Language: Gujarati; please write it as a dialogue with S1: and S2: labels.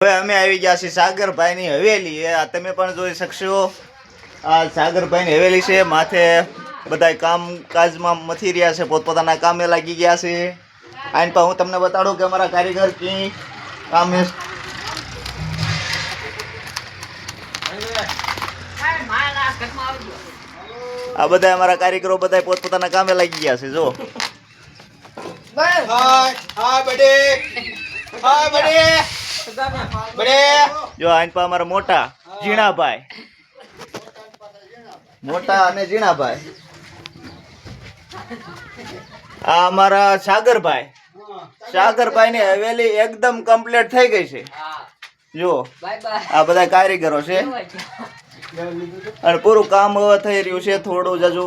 S1: હવે અમે આવી ગયા છીએ સાગરભાઈની હવેલી. આ તમે પણ જોઈ શકશો, આ સાગરભાઈની હવેલી છે. માથે બધા કામકાજમાં મથી રહ્યા છે, પોતપોતાના કામે લાગી ગયા છે. આઈન પર હું તમને બતાડું કે અમારા કારીગર કી કામ આ બધા અમારા કારીગરો બધા પોતપોતાના કામે લાગી ગયા છે. જો જો આઈન પર અમારા મોટા જીણાભાઈ, મોટા અને જીણાભાઈ. આ અમારા સાગરભાઈ. સાગરભાઈ ની હવેલી એકદમ કમ્પ્લીટ થઈ ગઈ છે. જો આ બધા કારીગરો છે અને પૂરું કામ હવે થઈ રહ્યું છે. થોડું જજુ